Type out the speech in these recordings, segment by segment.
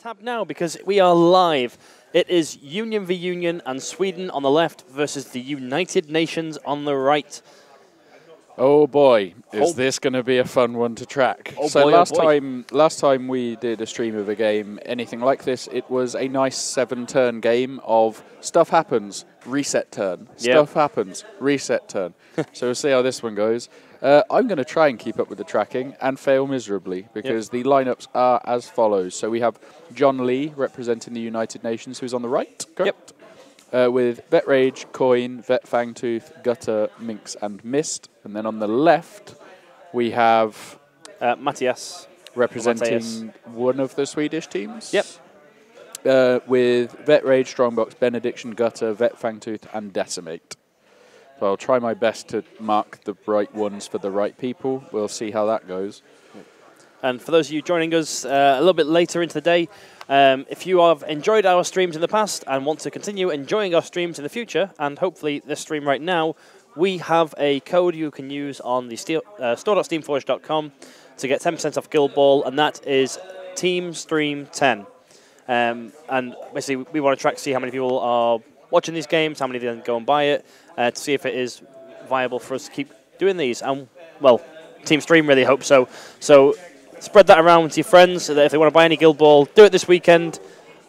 tab now because we are live. It is Union v Union and Sweden on the left versus the United Nations on the right. Oh boy, is this going to be a fun one to track. Oh so boy, last time we did a stream of a game, anything like this, it was a nice 7-turn game of stuff happens, reset turn, stuff happens, reset turn. So we'll see how this one goes. I'm going to try and keep up with the tracking and fail miserably because the lineups are as follows. So we have John Lee representing the United Nations, who's on the right, correct? With Vet Rage, Coin, Vet Fangtooth, Gutter, Minx, and Mist. And then on the left, we have Matthias representing one of the Swedish teams. Yep. With Vet Rage, Strongbox, Benediction, Gutter, Vet Fangtooth, and Decimate. So I'll try my best to mark the right ones for the right people. We'll see how that goes. And for those of you joining us a little bit later into the day, if you have enjoyed our streams in the past and want to continue enjoying our streams in the future, and hopefully this stream right now, we have a code you can use on the store.steamforged.com to get 10% off Guild Ball, and that is TeamStream10. And basically, we want to track to see how many people are watching these games, how many then go and buy it, to see if it is viable for us to keep doing these. And, well, Team Stream really hope so. So spread that around to your friends so that if they want to buy any Guild Ball, do it this weekend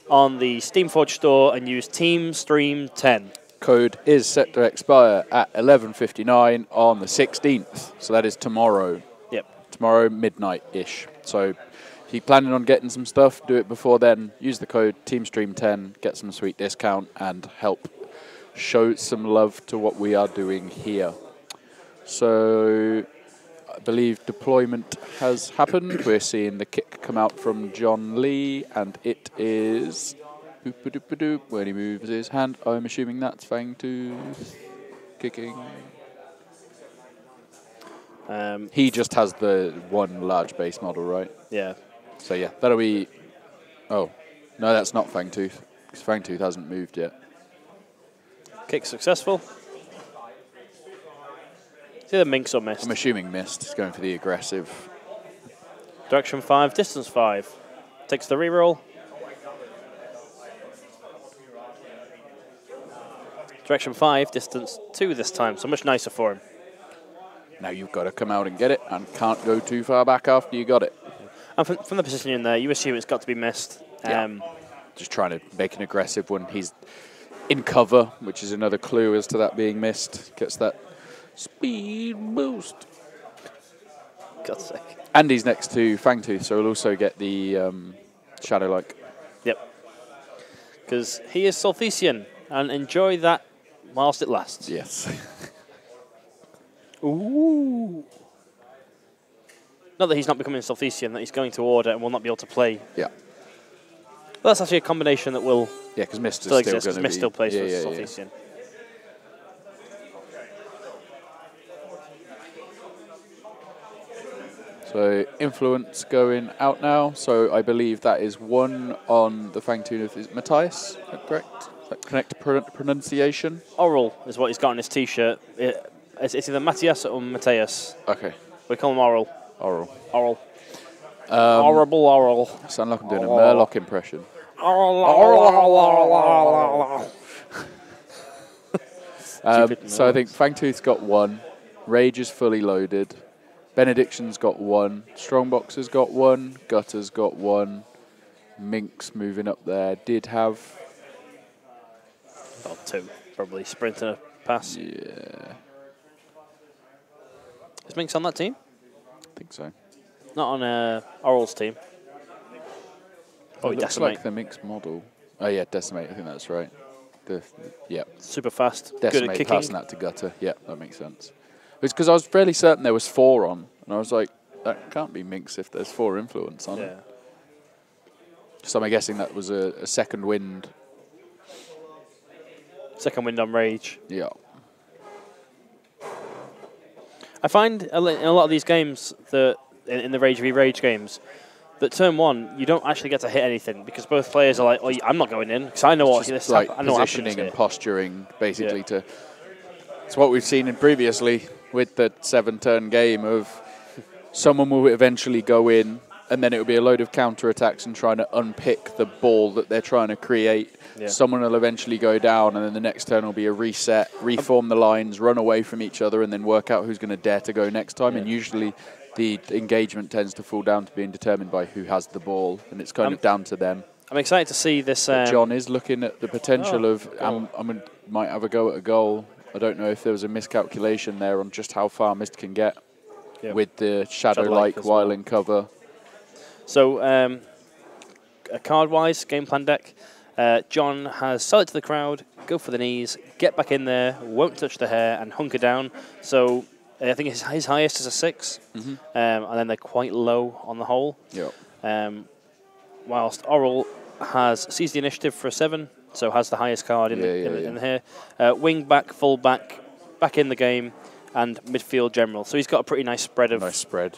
on the Steamforged store and use TeamStream10. Code is set to expire at 11:59 on the 16th. So that is tomorrow. Yep. Tomorrow midnight-ish. So if you're planning on getting some stuff, do it before then. Use the code TeamStream10, get some sweet discount, and help show some love to what we are doing here. So I believe deployment has happened. We're seeing the kick come out from John Lee, and it is when he moves his hand. I'm assuming that's Fangtooth kicking. He just has the one large base model, right? Yeah. So yeah, that'll be... Oh, no, that's not Fangtooth, because Fangtooth hasn't moved yet. Kick successful. It's either Minx or Mist. I'm assuming Mist is going for the aggressive. Direction 5, distance 5. Takes the reroll. Direction 5, distance 2 this time, so much nicer for him. Now you've got to come out and get it, and can't go too far back after you got it. And from the position in there, you assume it's got to be Mist. Just trying to make an aggressive one. He's in cover, which is another clue as to that being Mist. Gets that speed boost. God's sake. And he's next to Fangtooth, so he'll also get the Shadow-like. Yep. Because he is Solthesian, and enjoy that whilst it lasts. Yes. Ooh. Not that he's not becoming Solthesian, that he's going to order and will not be able to play. Yeah. Well, that's actually a combination that will because Mist still is still exist, because Mist still plays for Solthesian. So influence going out now. So I believe that is one on the Fangtooth. Is Matthias, is that correct? Is that correct pronunciation? Oral is what he's got on his T-shirt. It's either Matthias or Matthias. Okay. We call him Oral. Oral. Oral. Horrible Oral. Sound like I'm doing a Murloc impression. So I think Fangtooth's got one. Rage is fully loaded. Benediction's got one. Strongbox has got one. Gutter's got one. Minx moving up there did have... Well, 2. Probably sprint and a pass. Yeah. Is Minx on that team? I think so. Not on Oral's team. Oh, it looks like the Minx model. Oh, yeah, Decimate. I think that's right. Yeah. Super fast. Decimate, good at kicking. passing that to Gutter. Yeah, that makes sense. It's because I was fairly certain there was 4 on. And I was like, that can't be Minx if there's 4 influence on it. So I'm guessing that was a second wind. Second wind on Rage. Yeah. I find in a lot of these games, that in the Rage v Rage games, that turn 1, you don't actually get to hit anything because both players are like, oh, I'm not going in because I know what this like I know positioning and posturing, basically. It's what we've seen in previously with the 7-turn game of someone will eventually go in and then it will be a load of counter-attacks and trying to unpick the ball that they're trying to create. Yeah. Someone will eventually go down, and then the next turn will be a reset, reform the lines, run away from each other, and then work out who's going to dare to go next time. And usually the engagement tends to fall down to being determined by who has the ball, and it's kind of down to them. I'm excited to see this. John is looking at the potential of might have a go at a goal. I don't know if there was a miscalculation there on just how far Mist can get with the Shadow-like while in cover. So, card-wise, game plan deck, John has sell it to the crowd, go for the knees, get back in there, won't touch the hair, and hunker down. So, I think his highest is a 6, and then they're quite low on the whole. Whilst Oral has seized the initiative for a 7, so has the highest card in here. Wing back, full back, back in the game, and midfield general. So he's got a pretty nice spread of... Nice spread,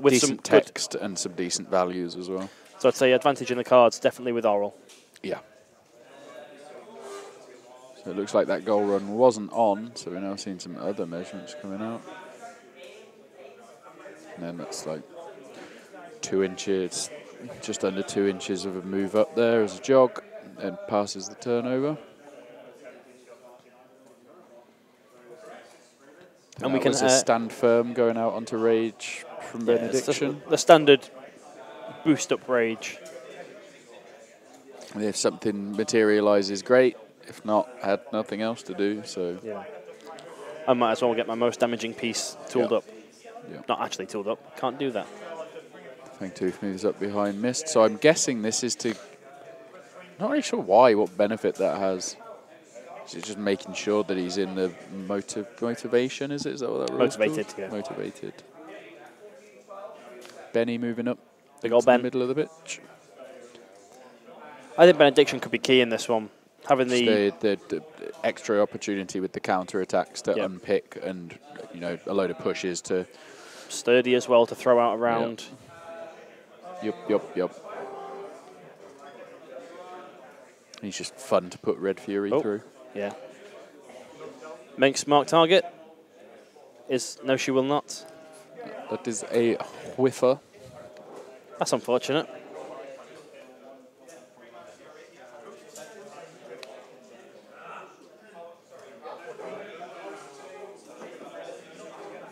with decent some text and some decent values as well. So I'd say advantage in the cards, definitely with Oral. Yeah. So it looks like that goal run wasn't on, so we're now seeing some other measurements coming out. And then that's like 2 inches, just under 2 inches of a move up there as a jog, and passes the turnover. And we can stand firm going out onto Rage from Benediction. The standard boost up Rage. And if something materialises, great. If not, I had nothing else to do. So I might as well get my most damaging piece tooled up. Not actually tooled up. Can't do that. Fangtooth moves up behind Mist. So I'm guessing this is to... Not really sure why, what benefit that has. Is it just making sure that he's in the motivation, is it? Is that what that rule's Motivated, called? Motivated. Benny moving up Big old Ben. the middle of the pitch. I think Benediction could be key in this one. Having the extra opportunity with the counter attacks to unpick, and a load of pushes to... Sturdy as well to throw out around. Yup. He's just fun to put Red Fury through. Yeah. Minx mark target is no, she will not. That is a whiffer. That's unfortunate.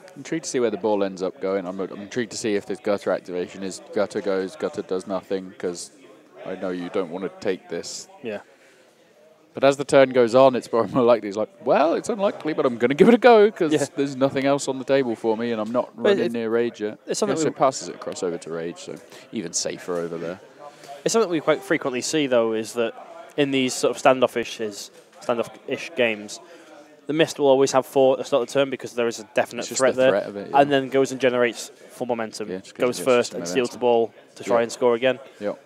I'm intrigued to see where the ball ends up going. I'm intrigued to see if this gutter activation is gutter goes, gutter does nothing, because I know you don't want to take this. Yeah. But as the turn goes on, it's more likely. It's like, well, it's unlikely, but I'm going to give it a go because there's nothing else on the table for me, and I'm not running near Rage yet. It's something so it passes it across over to Rage, so even safer over there. It's something we quite frequently see, though, is that in these sort of standoffish games, the Mist will always have 4 at the start of the turn because there is a definite threat there, of it, and then goes and generates full momentum. Goes first and steals the ball to try and score again. Yep.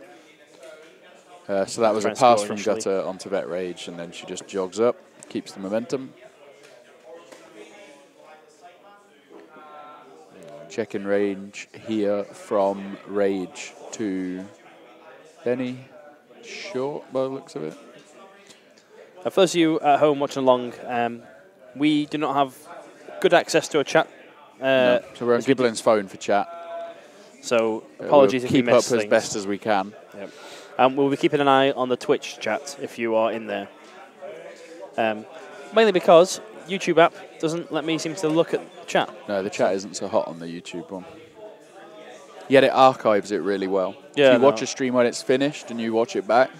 So that was a pass from Gutter onto Vet Rage, and then she just jogs up, keeps the momentum. Check-in range here from Rage to Benny. Short by the looks of it. For those of you at home watching along, we do not have good access to a chat. No. So we're on Giblin's phone for chat. So apologies if you miss things. Keep up as best as we can. Yep. We'll be keeping an eye on the Twitch chat if you are in there. Mainly because YouTube app doesn't let me seem to look at chat. No, the chat isn't so hot on the YouTube one. Yet it archives it really well. Yeah, if you watch a stream when it's finished and you watch it back,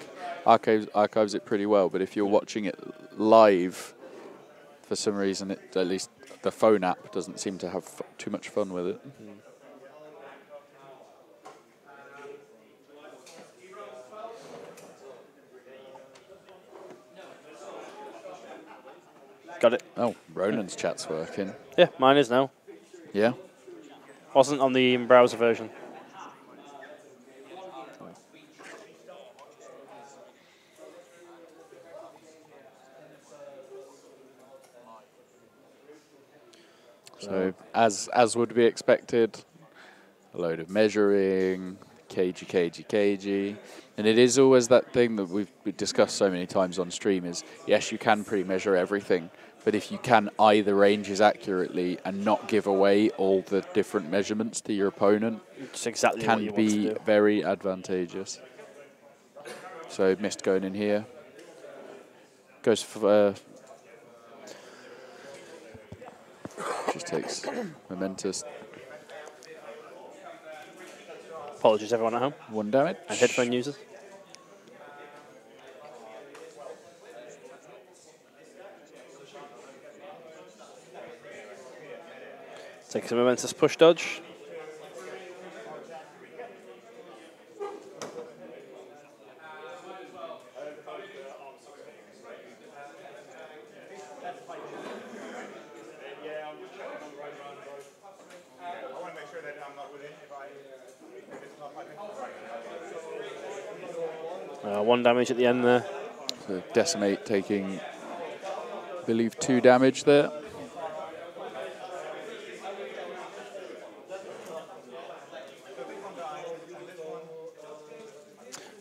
archives it pretty well. But if you're watching it live, for some reason, at least the phone app doesn't seem to have too much fun with it. Got it. Oh, Ronan's chat's working. Yeah, mine is now. Yeah? Wasn't on the browser version. So, as would be expected, a load of measuring, kg. And it is always that thing that we've discussed so many times on stream is, yes, you can pre-measure everything, But if you can eye the ranges accurately and not give away all the different measurements to your opponent, it's exactly what can you want to be do. very advantageous. So missed going in here. Goes for just takes momentous. Apologies, everyone at home. 1 damage. And headphone users. Takes a momentous push dodge. One damage at the end there. So Decimate taking, I believe, 2 damage there.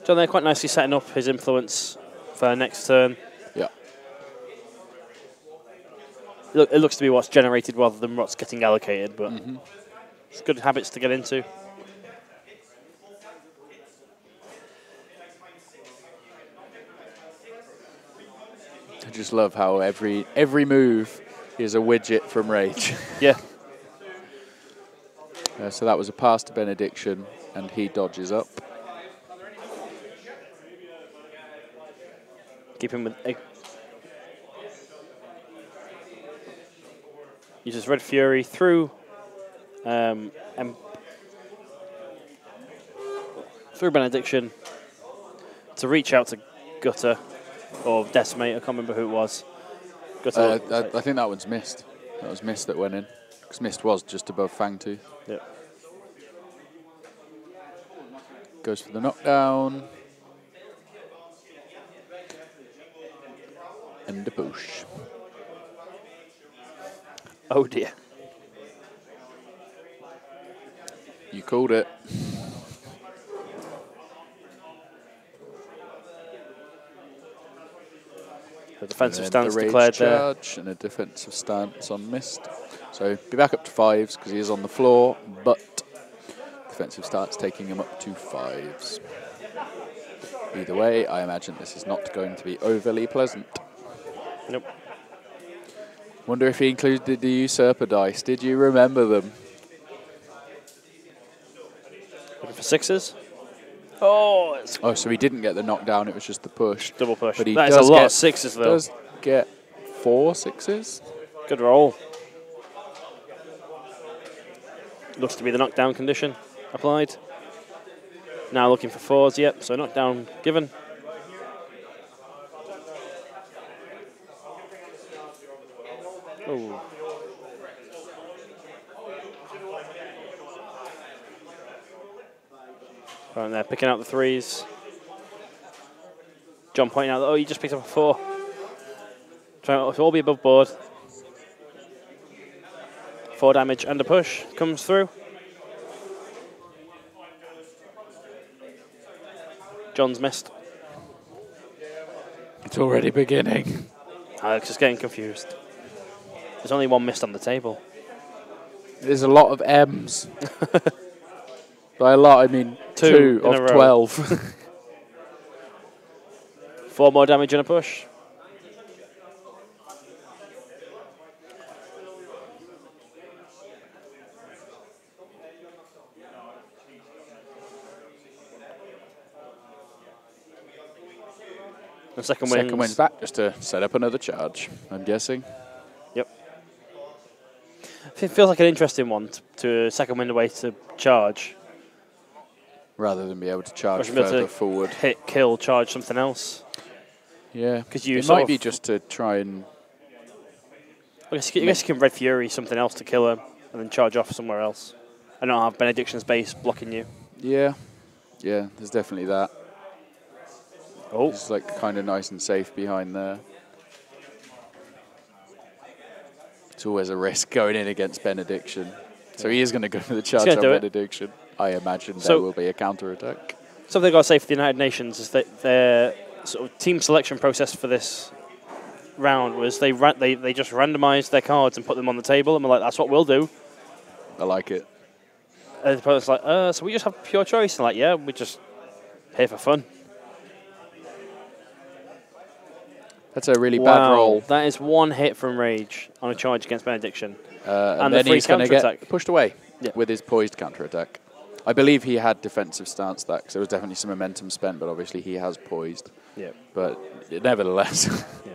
John there quite nicely setting up his influence for next turn. Yeah. It looks to be what's generated rather than what's getting allocated, but it's good habits to get into. I just love how every move is a widget from Rage. Yeah. So that was a pass to Benediction, and he dodges up. Keep him with... Uses Red Fury through... through Benediction to reach out to Gutter. Or Decimate, I can't remember who it was. I think that one's missed. That was Mist that went in. Because Mist was just above Fangtooth. Yeah. Goes for the knockdown. And the push. Oh dear. You called it. The defensive and stance the rage declared charge there. And a defensive stance on Mist. So be back up to 5s because he is on the floor, but defensive stance taking him up to 5s. Either way, I imagine this is not going to be overly pleasant. Nope. Wonder if he included the usurper dice. Did you remember them? Looking for 6s. Oh, it's So he didn't get the knockdown, it was just the push. double push. But he That is does a lot get, of 6s, though. does get 4 6s. Good roll. Looks to be the knockdown condition applied. Now looking for 4s, yep, so knockdown given. Oh. Right there, picking out the 3s. John pointing out that, you just picked up a 4. Trying to all be above board. 4 damage and a push comes through. John's missed. It's already beginning. Alex is getting confused. There's only 1 missed on the table. There's a lot of M's. By a lot, I mean 2 of 12. 4 more damage and a push. The second wins back just to set up another charge, I'm guessing. Yep. It feels like an interesting one to second wind away to charge. Rather than be able to charge Be able further to forward. Hit, kill, charge something else. Yeah. Because you it might be just to try and... I guess you can Red Fury something else to kill him and then charge off somewhere else. And not have Benediction's base blocking you. Yeah. Yeah, there's definitely that. Oh. It's like kind of nice and safe behind there. It's always a risk going in against Benediction. So he is going to go for the charge on Benediction. I imagine there will be a counter-attack. Something I've got to say for the United Nations is that their sort of team selection process for this round was they just randomised their cards and put them on the table, and we're like, that's what we'll do. I like it. And the opponent's like, so we just have pure choice? And like, yeah, we're just here for fun. That's a really bad roll. That is 1 hit from Rage on a charge against Benediction. And the then free he's going to get counter-attack. pushed away Yeah. with his poised counter-attack. I believe he had defensive stance that, because there was definitely some momentum spent, but obviously he has poised. Yeah. But nevertheless. Yeah.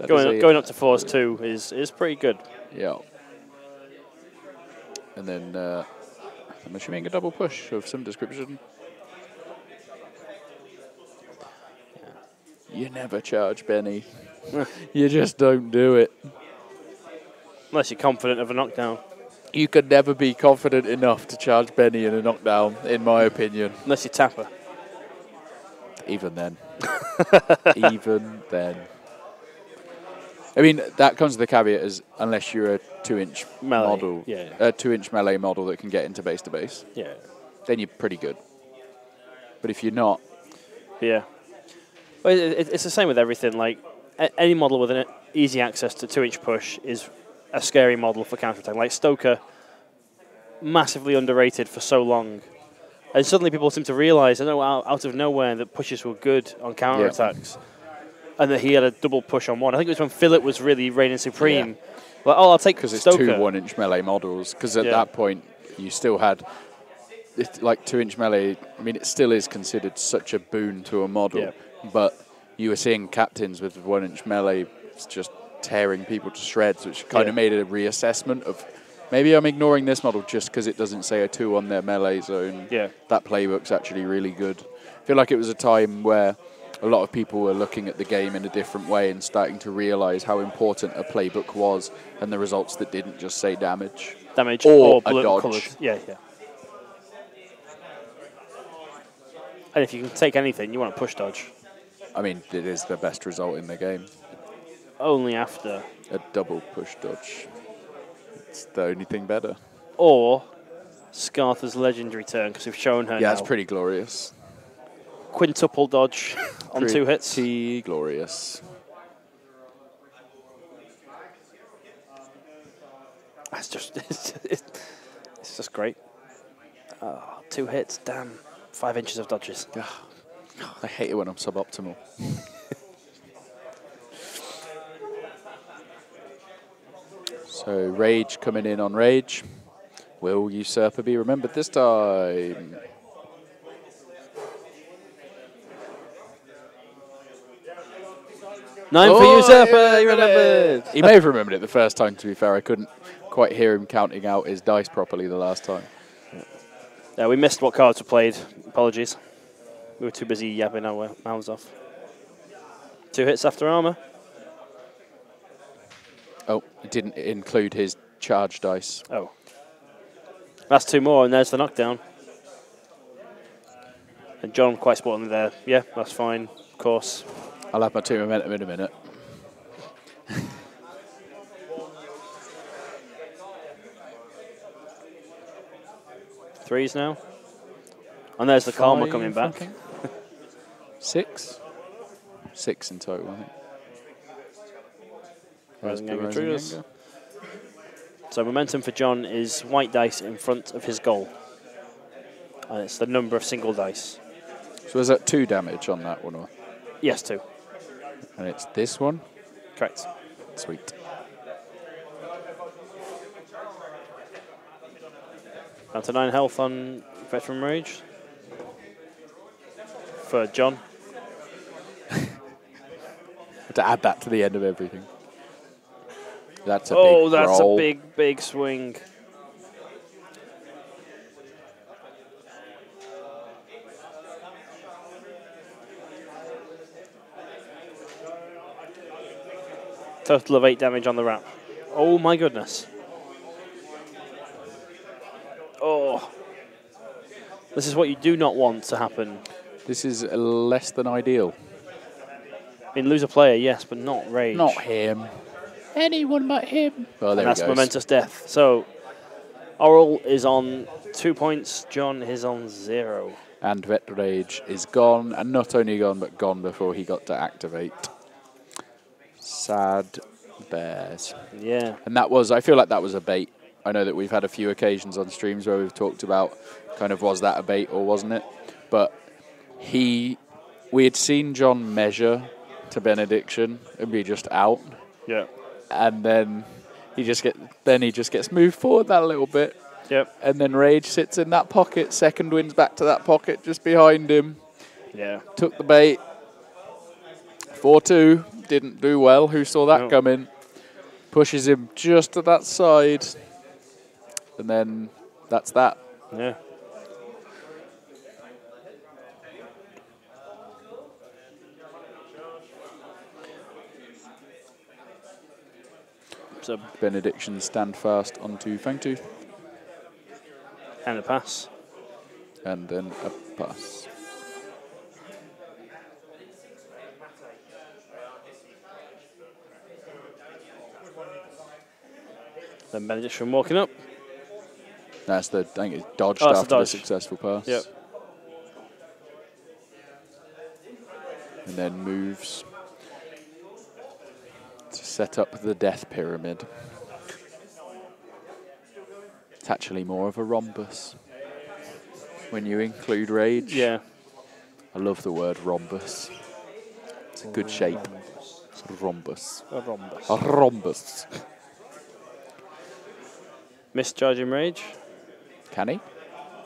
Going up to force 2 is pretty good. Yeah. And then I'm assuming a double push of some description. You never charge Benny. You just don't do it. Unless you're confident of a knockdown. You could never be confident enough to charge Benny in a knockdown, in my opinion. Unless you tap her. Even then. Even then. I mean, that comes with the caveat is unless you're a 2-inch model, a 2-inch melee model that can get into base to base, then you're pretty good. But if you're not, well, it's the same with everything. Like any model with an easy access to 2-inch push is a scary model for counterattack. Like Stoker, massively underrated for so long, and suddenly people seem to realise, I know, out of nowhere, that pushes were good on counterattacks. And that he had a double push on one. I think it was when Philip was really reigning supreme. Yeah. Like, I'll take because it's Stoker. 2 1-inch melee models. Because at that point, you still had, like 2-inch melee. I mean, it still is considered such a boon to a model. But you were seeing captains with 1-inch melee just tearing people to shreds, which kind of made it a reassessment of maybe I'm ignoring this model just because it doesn't say a 2 on their melee zone. Yeah. That playbook's actually really good. I feel like it was a time where a lot of people were looking at the game in a different way and starting to realise how important a playbook was and the results that didn't just say damage. Damage or a dodge. Colours. Yeah. And if you can take anything, you want to push dodge. I mean, it is the best result in the game. Only after. A double push dodge. It's the only thing better. Or Scartha's legendary turn, because we've shown her now. Yeah, it's pretty glorious. Quintuple dodge on 2 hits. Pretty glorious. It's just great. 2 hits, damn. 5 inches of dodges. I hate it when I'm suboptimal. So Rage coming in on Rage. Will Usurper be remembered this time? Nine for Usurper, he remembered. He may have remembered it the first time, to be fair. I couldn't quite hear him counting out his dice properly the last time. Yeah, we missed what cards were played. Apologies. We were too busy yapping our mouths off. 2 hits after armor. Oh, it didn't include his charge dice. Oh. That's 2 more, and there's the knockdown. And John quite sportingly there. Yeah, that's fine, of course. I'll have my 2 momentum in a minute. Threes now. And there's the Karma coming back. 6? 6 in total, I think. Rising Anger. So momentum for John is white dice in front of his goal. And it's the number of single dice. So is that 2 damage on that one? Or? Yes, 2. And it's this one? Correct. Sweet. Down to 9 health on Veteran Rage. For John. To add that to the end of everything. That's a big that's roll. A big swing. Total of 8 damage on the wrap. Oh my goodness. Oh. This is what you do not want to happen. This is less than ideal. I mean, lose a player, yes, but not Rage. Not him. Anyone but him. Oh, there and that's momentous death. So, Oral is on 2 points. John is on 0. And Vet Rage is gone, and not only gone, but gone before he got to activate. Sad bears. Yeah. And that was, I feel like that was a bait. I know that we've had a few occasions on streams where we've talked about kind of was that a bait or wasn't it? But we had seen John measure to Benediction and be just out. Yeah. And then he just gets moved forward that little bit. Yep. And then Rage sits in that pocket. Second wins back to that pocket just behind him. Yeah. Took the bait. 4-2. Didn't do well. Who saw that coming? Pushes him just to that side. And then that's that. Yeah. So Benediction stand fast onto Fangtooth. And a pass. And then a pass. Then Benediction walking up. That's I think it's dodged that's after the successful pass. Yep. And then moves to set up the death pyramid. It's actually more of a rhombus when you include Rage. Yeah. I love the word rhombus. It's a good shape. It's a rhombus. A rhombus. A rhombus. Mischarging Rage. Can he?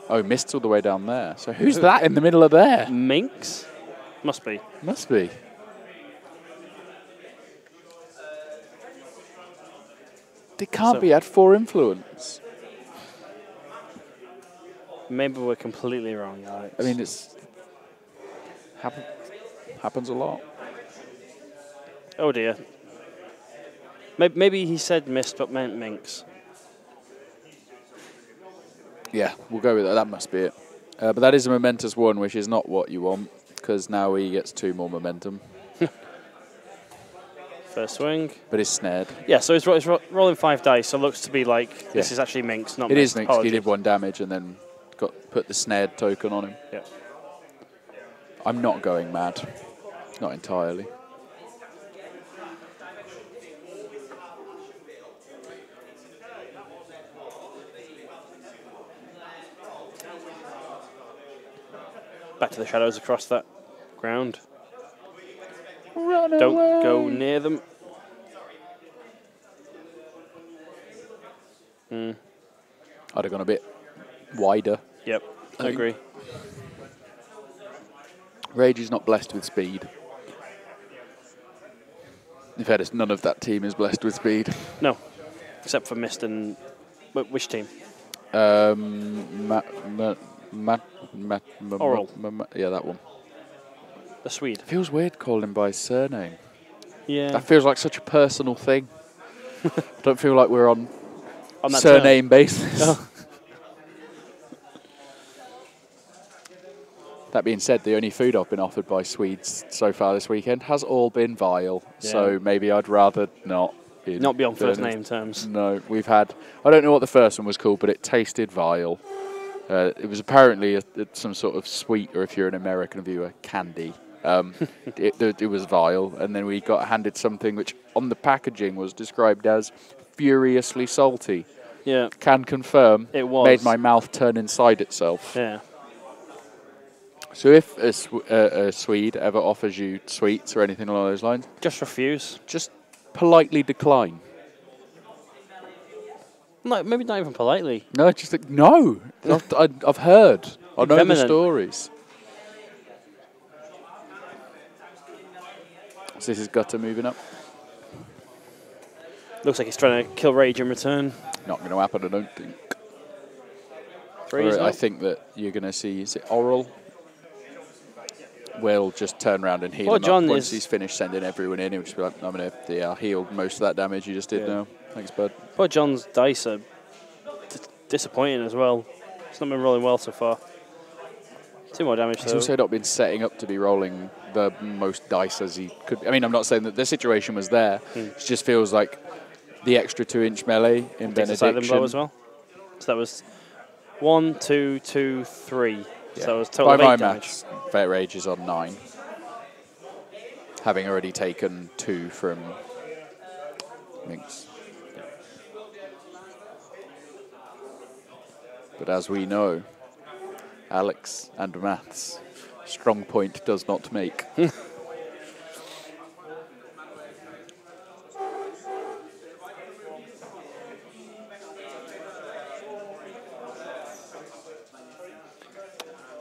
Oh, missed all the way down there. So who's that in the middle of there? Minx? Must be. Must be. They can't be at 4 influence. Maybe we're completely wrong, Alex. I mean, it's happens a lot. Oh dear. Maybe he said missed but meant Minx. Yeah, we'll go with that. That must be it. But that is a momentous one, which is not what you want, because now he gets 2 more momentum. First swing. But he's snared. Yeah, so he's rolling 5 dice, so it looks to be like this is actually Minx, not It Minx. is Minx. He did 1 damage and then put the snared token on him. Yeah. I'm not going mad. Not entirely. Back to the shadows across that ground. Run Don't away. go near them. I'd have gone a bit wider. Yep, I agree. Rage is not blessed with speed. In fairness, none of that team is blessed with speed. No, except for Mist and... Which team? Oral. Yeah, that one. The Swede. It feels weird calling him by his surname. Yeah. That feels like such a personal thing. I don't feel like we're on that surname basis. Oh. That being said, the only food I've been offered by Swedes so far this weekend has all been vile. Yeah. So maybe I'd rather not. Not be on first name terms. No, we've had... I don't know what the first one was called, but it tasted vile. It was apparently some sort of sweet, or if you're an American viewer, candy. It was vile. And then we got handed something which on the packaging was described as furiously salty. Yeah. Can confirm. It was. Made my mouth turn inside itself. Yeah. So if a Swede ever offers you sweets or anything along those lines... Just refuse. Just politely decline. No, maybe not even politely. No, just like, no. I've heard. I know the Feminine. stories. So this is Gutter moving up. Looks like he's trying to kill Rage in return. Not going to happen, I don't think. Threes I up. think that you're going to see, is it Oral? Will just turn around and heal Well, him John up. Once is- he's finished sending everyone in, he'll just be like, I'm going to heal most of that damage you just did now. Thanks, bud. Poor John's dice are disappointing as well. It's not been rolling well so far. 2 more damage, He's though. also not been setting up to be rolling the most dice as he could. I mean, I'm not saying that the situation was there. It just feels like the extra 2-inch melee in Takes a silent blow as Benediction. well. So that was 1, 2, 2, 3. Yeah. So it was total By of my 8 damage. maths, Fair Rage is on 9. Having already taken 2 from Minx. But as we know, Alex and maths, strong point does not make.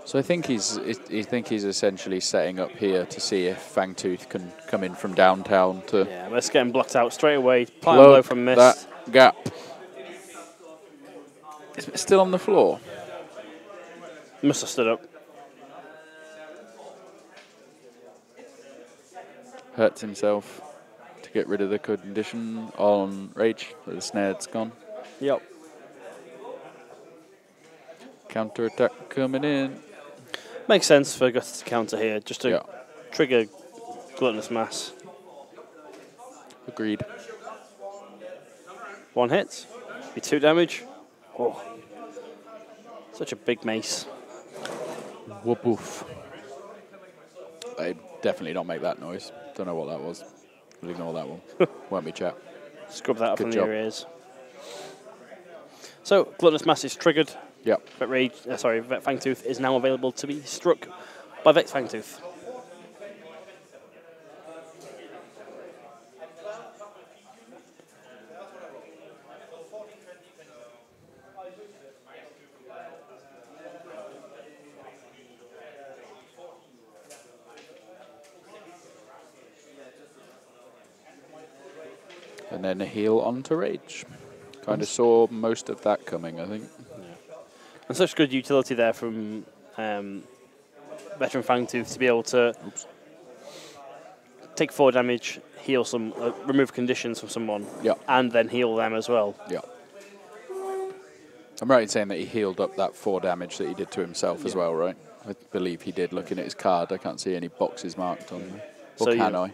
So I think he's essentially setting up here to see if Fangtooth can come in from downtown to Yeah, let's get him blocked out straight away. Plant blow from Mist. That gap. Is it still on the floor? Must have stood up. Hurts himself to get rid of the condition on Rage. So the snare's gone. Yep. Counter attack coming in. Makes sense for Gus to counter here, just to trigger Gluttonous Mass. Agreed. 1 hit. Be 2 damage. Oh. Such a big mace. Whoop woof. They definitely don't make that noise. Don't know what that was. We'll ignore that one. Won't be chat. Scrub that up Good from job. your ears. So, Gluttonous Mass is triggered. Yep. Vet Fangtooth is now available to be struck by Vex Fangtooth. And then a heal onto Rage. Kind of saw most of that coming, I think. And such good utility there from Veteran Fangtooth to be able to take 4 damage, heal some, remove conditions from someone, and then heal them as well. Yeah. I'm right in saying that he healed up that 4 damage that he did to himself as well, right? I believe he did. Looking at his card, I can't see any boxes marked on there. Or So can I?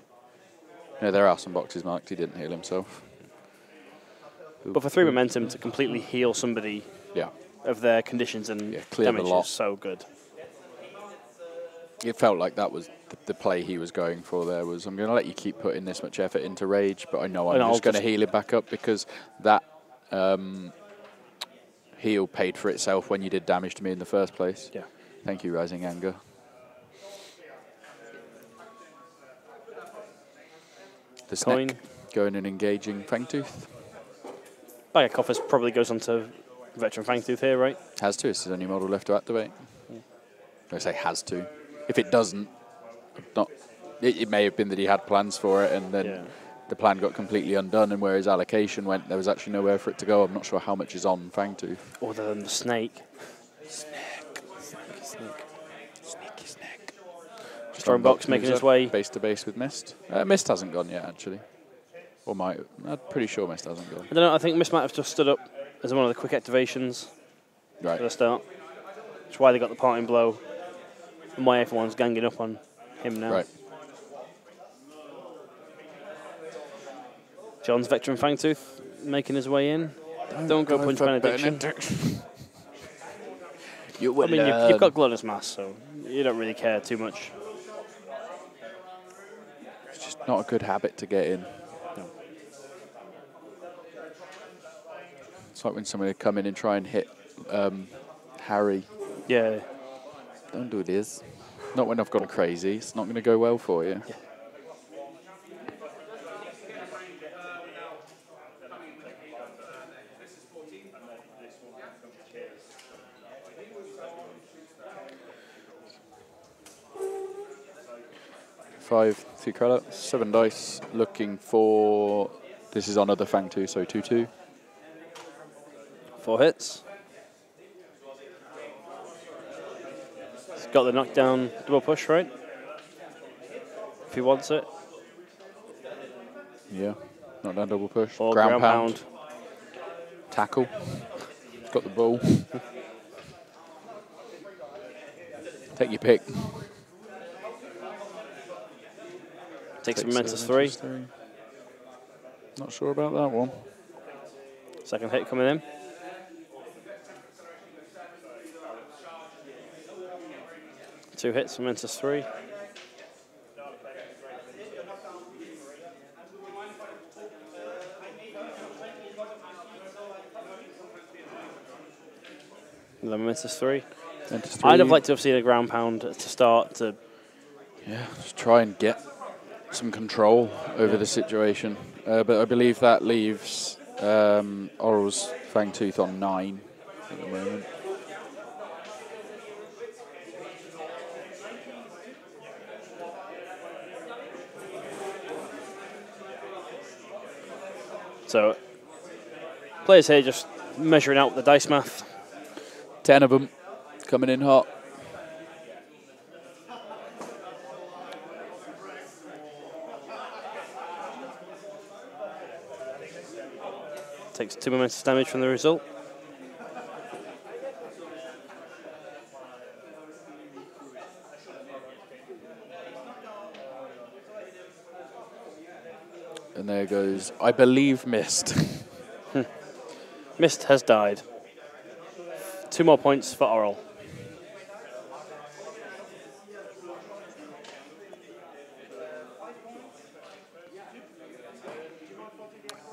No, there are some boxes marked. He didn't heal himself. But for 3 momentum to completely heal somebody of their conditions and clear damage the lot. is so good. It felt like that was the play he was going for there. Was I'm going to let you keep putting this much effort into Rage, but I know I'm just going to heal it back up because that heal paid for itself when you did damage to me in the first place. Yeah. Thank you, Rising Anger. The Coin. Snack going and engaging Fangtooth. Bag of Coffers probably goes on to Veteran Fangtooth here, right? Has to. It's his only model left to activate. I say has to. If it doesn't, it may have been that he had plans for it and then the plan got completely undone, and where his allocation went, there was actually nowhere for it to go. I'm not sure how much is on Fangtooth. Other than the snake. Sneaky snake. Stormbox making his way. Base to base with Mist. Mist hasn't gone yet, actually. Or might. I'm pretty sure Mist hasn't gone. I don't know, I think Mist might have just stood up as one of the quick activations right. for the start. That's why they got the parting blow and why everyone's ganging up on him now. Right. John's Veteran Fangtooth making his way in. Don't go punch Benediction. You will you've got Gluttonous Mass, so you don't really care too much. It's just not a good habit to get in. No. It's like when somebody would come in and try and hit Harry. Yeah. Don't do this. Not when I've gone crazy. It's not going to go well for you. Yeah. Five, 2 credit, 7 dice, looking for, this is on other Fangtooth, so 2-2. 4 hits. He's got the knockdown double push, right? If he wants it. Yeah, knockdown double push. Or ground pound. Tackle. He's got the ball. Take your pick. Takes a Momentous 3. Not sure about that one. Second hit coming in. Two hits, Momentous 3. The Momentous 3. Momentous 3. I'd have liked to have seen a ground pound to start to... Yeah, just try and get some control over the situation. But I believe that leaves Oral's Fangtooth on 9 at the moment. So, players here just measuring out the dice math. 10 of them coming in hot. Takes 2 momentous damage from the result. And there goes, I believe, Mist. Mist has died. 2 more points for Oral.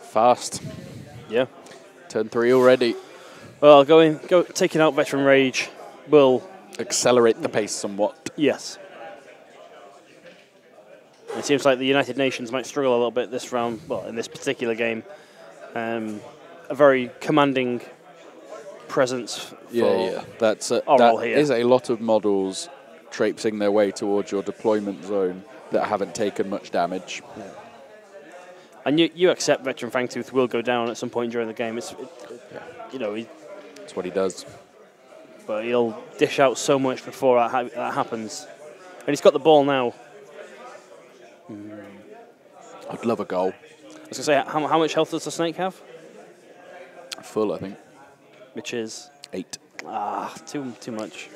Fast. Yeah. Turn 3 already. Well, taking out Veteran Rage will... accelerate the pace somewhat. Yes. It seems like the United Nations might struggle a little bit this round, well, in this particular game. A very commanding presence for that here. is a lot of models traipsing their way towards your deployment zone that haven't taken much damage. Yeah. And you accept Veteran Fangtooth will go down at some point during the game. You know, That's what he does. But he'll dish out so much before that happens. And he's got the ball now. I'd love a goal. I was going to say, how much health does the snake have? Full, I think. Which is? 8. Too much.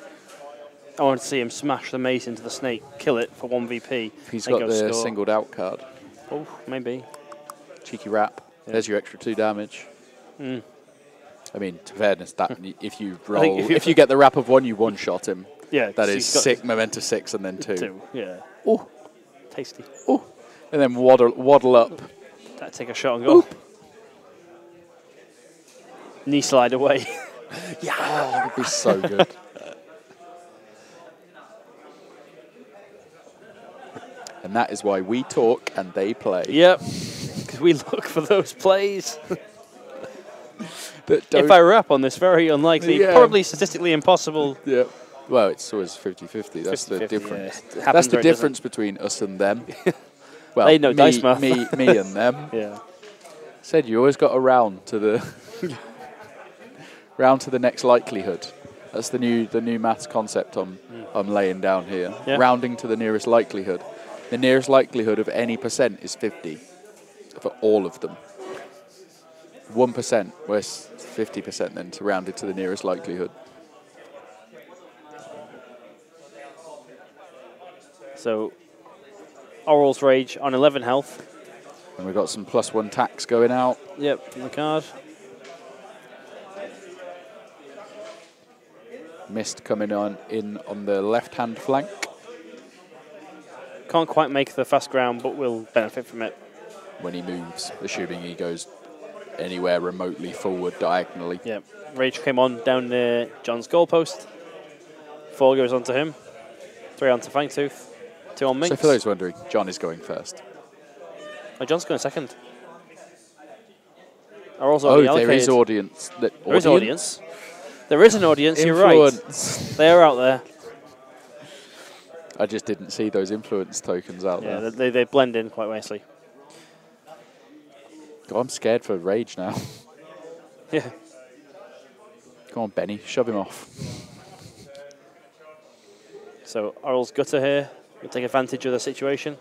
I want to see him smash the mace into the snake, kill it for 1 VP. He's got the singled out card. Oh, maybe. Cheeky wrap. Yeah. There's your extra 2 damage. Mm. I mean, to fairness, that if you roll, if you get the wrap of 1, you one-shot him. Yeah, that is sick. Momentous 6 and then 2. 2, yeah. Oh, tasty. Oh, and then waddle up. Take a shot and go. Ooh. Knee slide away. Yeah, that would be so good. And that is why we talk and they play. Yep, because we look for those plays. If I wrap on this, very unlikely, probably statistically impossible. Yeah. Well, it's always 50-50. That's the difference. Yeah. That's the difference between us and them. Well, they know dice math. me and them. Yeah. Said you always got a round to the round to the next likelihood. That's the new maths concept I'm laying down here. Yeah. Rounding to the nearest likelihood. The nearest likelihood of any percent is 50 for all of them. 1%, where's 50% then to round it to the nearest likelihood. So, Oral's Rage on 11 health. And we've got some +1 tax going out. Yep, from the card. Mist coming in on the left-hand flank. Can't quite make the fast ground, but will benefit from it. When he moves, assuming he goes anywhere remotely forward diagonally. Yep. Rage came on down near John's goalpost. 4 goes on to him. 3 on to Fangtooth. 2 on Minx. So for those wondering, John is going first. Oh, John's going second. There is audience. There is audience. There is an audience, you're right. They're out there. I just didn't see those influence tokens out there. Yeah, they blend in quite nicely. God, I'm scared for Rage now. Yeah. Come on, Benny, shove him off. So Oral's Gutter here will take advantage of the situation.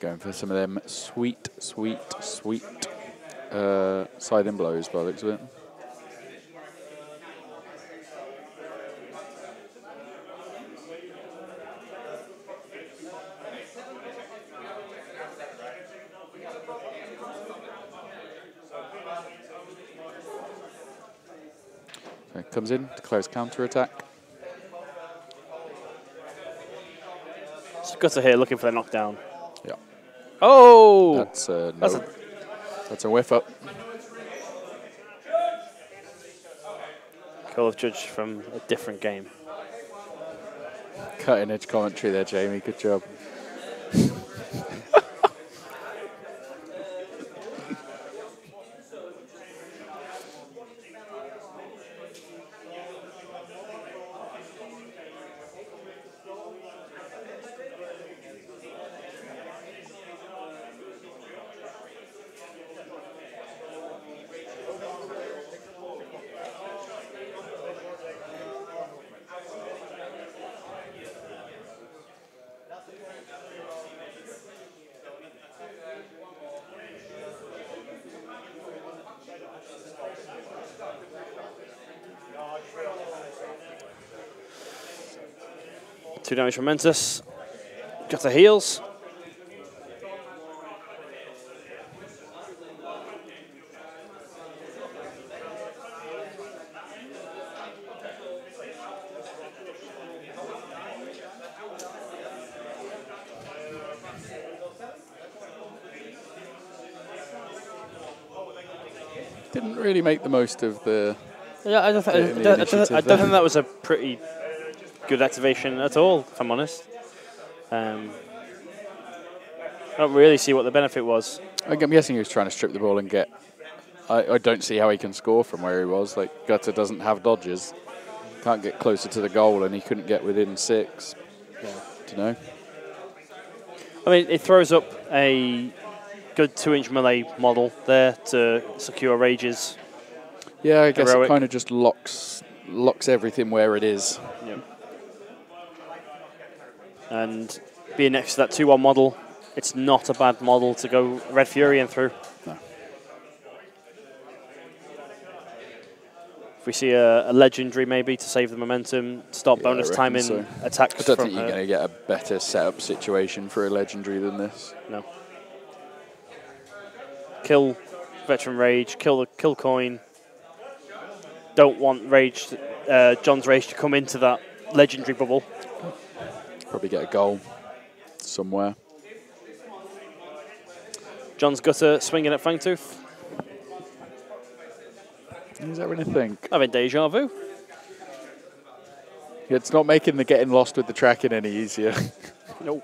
Going for some of them sweet side-in blows by the looks of it. So it comes in, declares counter-attack. Gutter here looking for the knockdown. Yeah. Oh! That's a whiff up. Call of Judge from a different game. Cutting edge commentary there, Jamie. Good job. Two damage from Mentus. Got the heals. Didn't really make the most of the. Yeah, I don't think that was a pretty good activation at all, if I'm honest. I don't really see what the benefit was. I'm guessing he was trying to strip the ball and get. I don't see how he can score from where he was. Like, Gutter doesn't have dodges. Can't get closer to the goal, and he couldn't get within 6. Yeah. Don't know. I mean, it throws up a good 2-inch melee model there to secure rages. Yeah, I guess Heroic. it kind of just locks everything where it is. Yep. And being next to that 2-1 model, it's not a bad model to go Red Furion through. No. If we see a legendary maybe to save the momentum, stop bonus time in so. attacks. I don't think you're going to get a better setup situation for a legendary than this. No. Kill Veteran Rage, kill coin. Don't want Rage, John's Rage to come into that legendary bubble. Probably get a goal somewhere. John's Gutter swinging at Fangtooth. He's having a think. Having deja vu. It's not making the getting lost with the tracking any easier. Nope.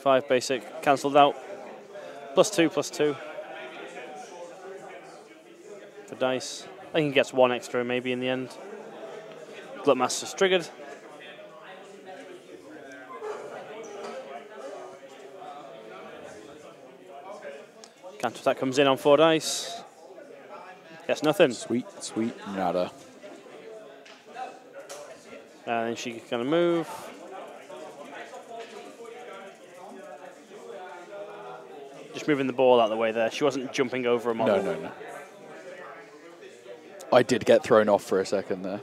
5 basic, cancelled out. +2/+2. For dice. I think he gets 1 extra maybe in the end. Glutmaster's triggered. Counter attack comes in on 4 dice. Gets nothing. Sweet nada. And then she's going to move. Just moving the ball out of the way there. She wasn't jumping over a model. No. I did get thrown off for a second there.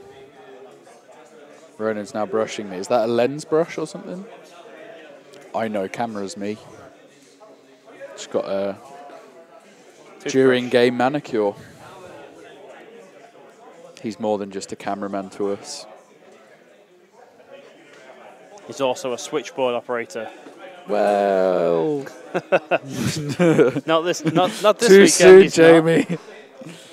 Ronan's now brushing me. Is that a lens brush or something? I know, camera's me. Just got a during game manicure. He's more than just a cameraman to us. He's also a switchboard operator. Well, not this too weekend. Soon, he's Jamie.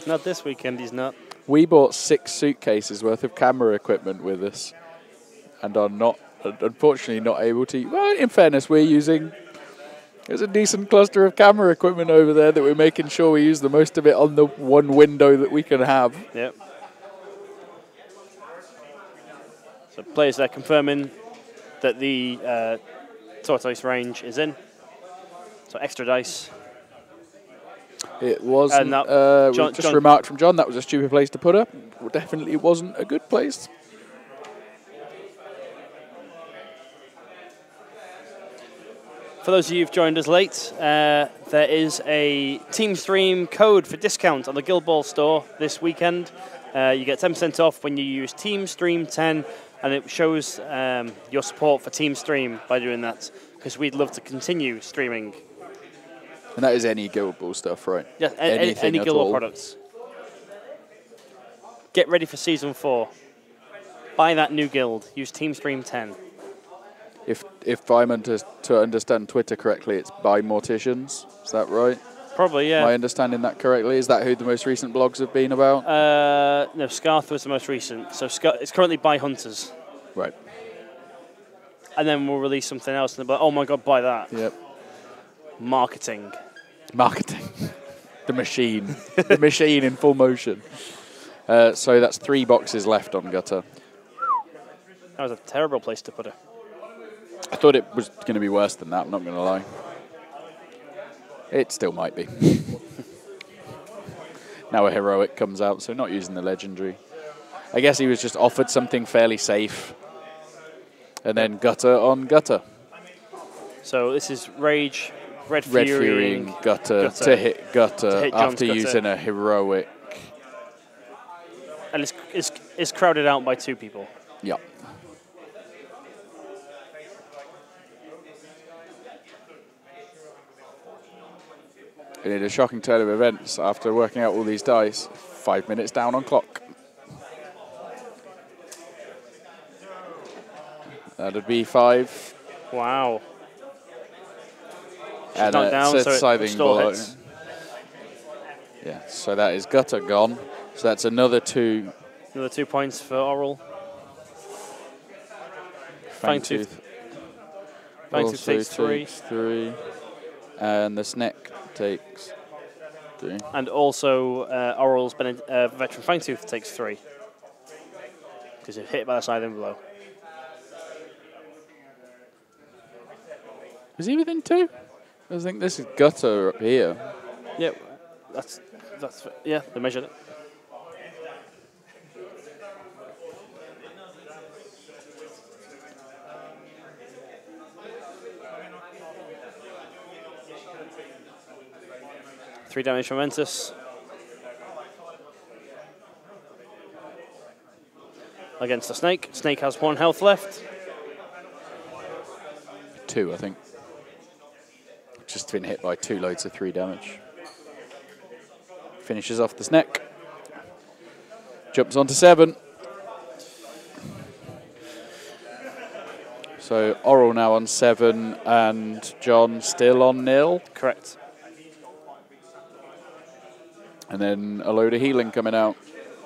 Not this weekend. He's not. We bought 6 suitcases worth of camera equipment with us, and are not, unfortunately, not able to. Well, in fairness, we're using. There's a decent cluster of camera equipment over there that we're making sure we use the most of it on the one window that we can have. Yep. So players there confirming that the tortoise range is in. So extra dice. It wasn't. John remarked from John that was a stupid place to put her. Well, definitely wasn't a good place. For those of you who've joined us late, there is a Team Stream code for discount on the Guild Ball store this weekend. You get 10% off when you use Team Stream 10, and it shows your support for Team Stream by doing that, because we'd love to continue streaming. And that is any Guild Ball stuff, right? Yeah, any Guild Ball products. Get ready for Season 4. Buy that new guild. Use Team Stream 10. If I'm to understand Twitter correctly, it's by morticians. Is that right? Probably, yeah. Am I understanding that correctly? Is that who the most recent blogs have been about? No, Scarth was the most recent. So it's currently by hunters. Right. And then we'll release something else, and they'll be like, oh my god, buy that. Yep. Marketing. The machine. The machine in full motion. So that's 3 boxes left on Gutter. That was a terrible place to put it. I thought it was going to be worse than that, I'm not going to lie. It still might be. Now a heroic comes out, so not using the legendary. I guess he was just offered something fairly safe. And then Gutter on Gutter. So this is Rage, Red Fury, Gutter to hit Gutter after using a heroic. And it's crowded out by 2 people. Yep. We need a shocking turn of events after working out all these dice. 5 minutes down on clock. That'd be 5. Wow. She's And knocked down, so scything it still blow. hits. Yeah, so that is Gutter gone. So that's another 2. Another 2 points for Oral. Fangtooth. Fangtooth takes 3. 3. And the Sneck takes 3. And also, Oral's veteran Fangtooth takes 3. Because it's hit by the scything blow. Is he within 2? I think this is Gutter up here. Yep, that's yeah, they measured it. Three damage from Ventus. Against the Snake. Snake has 1 health left. 2, I think. Just been hit by 2 loads of 3 damage. Finishes off the Sneck. Jumps onto 7. So Oral now on 7 and John still on 0. Correct. And then a load of healing coming out,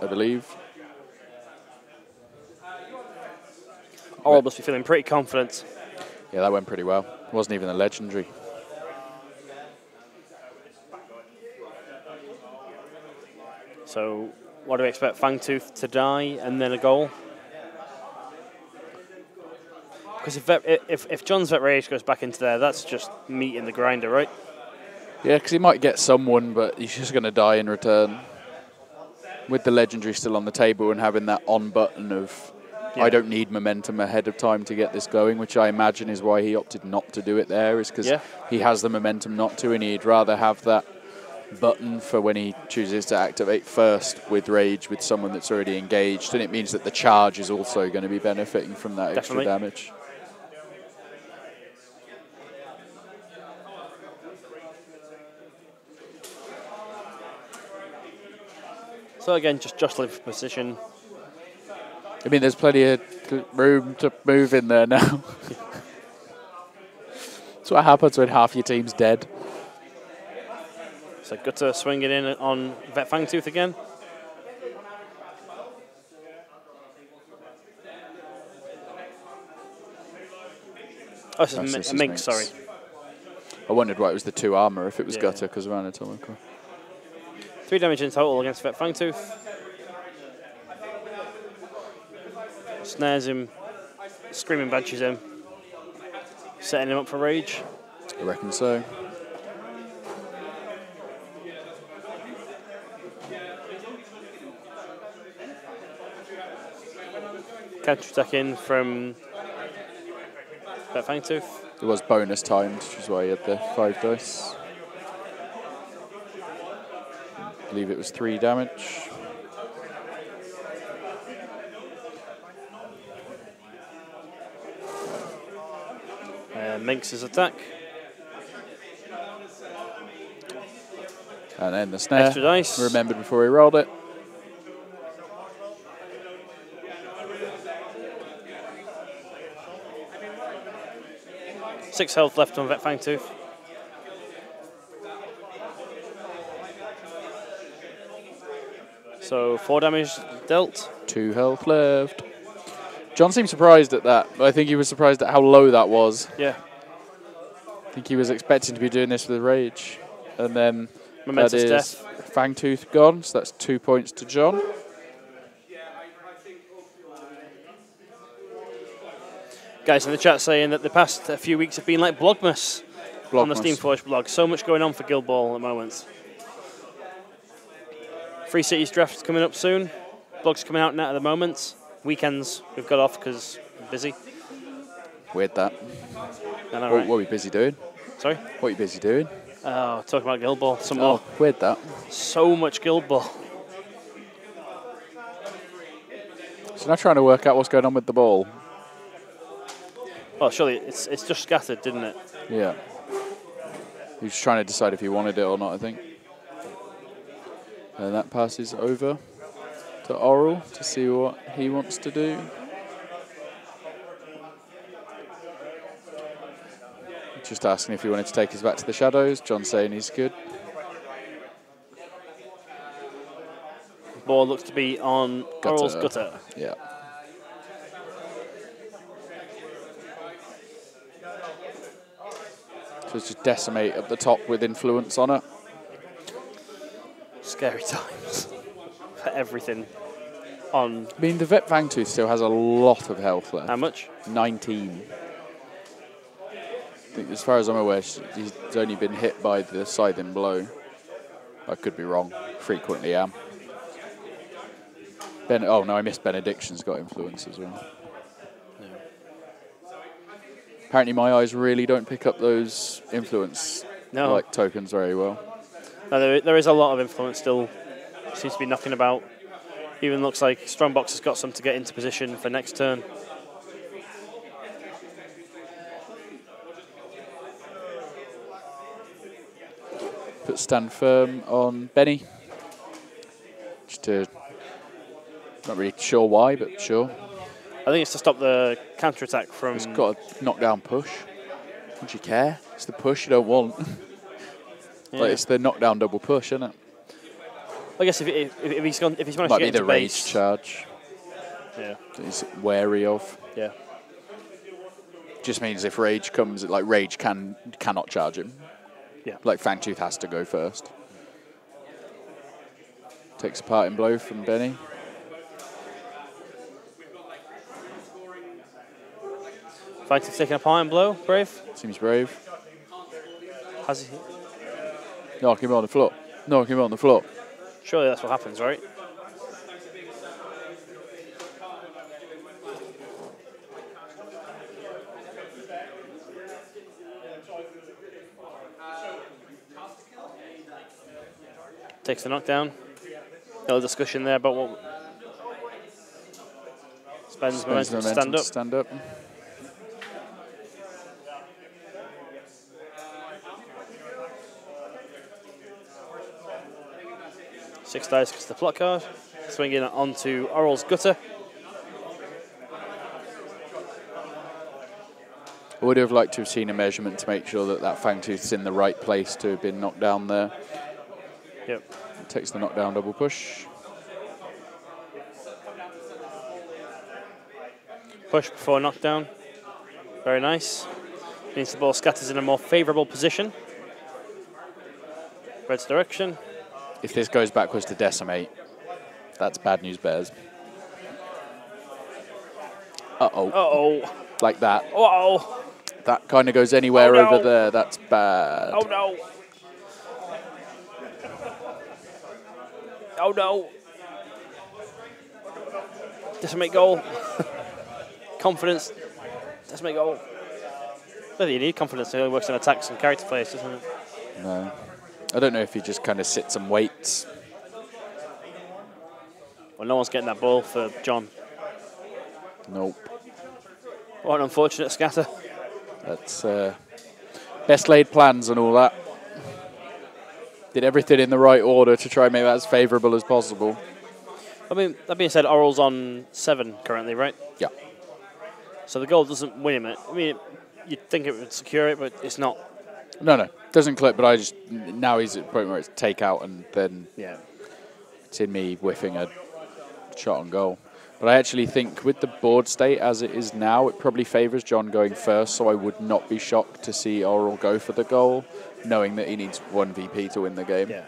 I believe. Oral must be feeling pretty confident. Yeah, that went pretty well. Wasn't even a legendary. So, what do we expect? Fangtooth to die and then a goal? Because if John's Vet Rage goes back into there, that's just meat in the grinder, right? Yeah, because he might get someone, but he's just going to die in return. With the legendary still on the table and having that on button of, yeah, I don't need momentum ahead of time to get this going, which I imagine is why he opted not to do it there, is because he has the momentum not to, and he'd rather have that button for when he chooses to activate first with Rage with someone that's already engaged, and it means that the charge is also going to be benefiting from that extra damage. So again, just jostling for position. I mean, there's plenty of room to move in there now. That's what happens when half your team's dead. So Gutter swinging in on Vet Fangtooth again. Oh, this is Minx, sorry. I wondered why it was the 2 armor if it was Gutter, because of anatomical. 3 damage in total against Vet Fangtooth. Snares him, Screaming Banshees him, setting him up for Rage. I reckon so. Counter-attack in from Vet Fangtooth. It was bonus timed, which is why he had the 5 dice. I believe it was 3 damage. Minx's attack. And then the snare. Extra dice. Remembered before he rolled it. 6 health left on Vet Fangtooth. So 4 damage dealt. 2 health left. John seemed surprised at that. I think he was surprised at how low that was. Yeah. I think he was expecting to be doing this with Rage. And then Momentous that is death. Fangtooth gone, so that's 2 points to John. Guys in the chat saying that the past few weeks have been like Blogmas on the Steamforged blog. So much going on for Guild Ball at the moment. Free Cities draft coming up soon. Blog's coming out now at the moment. Weekends we've got off because I'm busy. Weird that. I know, What right? are you busy doing? Sorry? What are you busy doing? Oh, talking about Guild Ball some more. Weird that. So much Guild Ball. So now trying to work out what's going on with the ball. Well, surely it's just scattered, didn't it? Yeah. He was trying to decide if he wanted it or not, I think. And that passes over to Oral to see what he wants to do. Just asking if he wanted to take us back to the shadows. John saying he's good. Ball looks to be on Oral's gutter. Yeah. So it's just decimate up the top with influence on it. Scary times for everything on. I mean, the Vet Fangtooth still has a lot of health left. How much? 19. I think, as far as I'm aware, he's only been hit by the scything blow. I could be wrong. Frequently am. Oh no, I missed Benediction's got influence as well. Yeah. Apparently my eyes really don't pick up those influence like tokens very well. No, there is a lot of influence still. Seems to be knocking about. Even looks like Strongbox has got some to get into position for next turn. Put Stand Firm on Benny. Just to, not really sure why, but sure. I think it's to stop the counter-attack from... It's got a knockdown push. Would you care? It's the push you don't want. Yeah. Like, it's the knockdown double push, isn't it? I guess if he's managed to Might get be into the base, rage charge. Yeah. That he's wary of. Yeah. Just means if rage comes, like rage cannot charge him. Yeah. Like Fangtooth has to go first. Takes a parting blow from Benny. Fangtooth taking a parting blow. Brave. Seems brave. Has he? Knock him on the floor. Knock him on the floor. Surely that's what happens, right? Takes the knockdown. No discussion there about what. Spends momentum to stand up. Six dice because the plot card. Swinging it onto Oral's gutter. I would have liked to have seen a measurement to make sure that that Fangtooth's in the right place to have been knocked down there. Yep. Takes the knockdown double push. Push before knockdown. Very nice. Means the ball scatters in a more favourable position. Red's direction. If this goes backwards to decimate, that's bad news, Bears. Uh-oh. Uh-oh. Like that. Uh-oh. That kind of goes anywhere over there. That's bad. Oh, no. Oh, no. Decimate goal. Confidence. Decimate goal. Whether you need confidence, it only works on attacks and character plays, doesn't it? No. I don't know if he just kind of sits and waits. Well, no one's getting that ball for John. Nope. What an unfortunate scatter. That's best laid plans and all that. Did everything in the right order to try and make that as favourable as possible. I mean, that being said, Oral's on 7 currently, right? Yeah. So the goal doesn't win him it. I mean, you'd think it would secure it, but it's not. No, doesn't clip. But now he's at the point where it's take out, and then it's in me whiffing a shot on goal. But I actually think with the board state as it is now, it probably favours John going first. So I would not be shocked to see Oral go for the goal, knowing that he needs 1 VP to win the game. Yeah.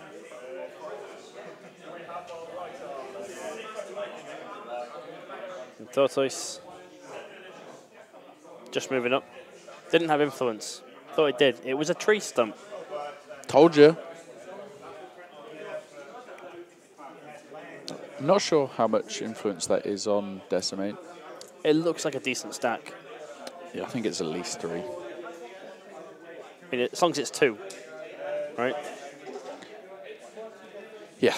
And Tortoise just moving up. Didn't have influence. Thought it did. It was a tree stump. Told you. I'm not sure how much influence that is on Decimate. It looks like a decent stack. Yeah, I think it's at least 3. I mean, as long as it's 2, right? Yeah.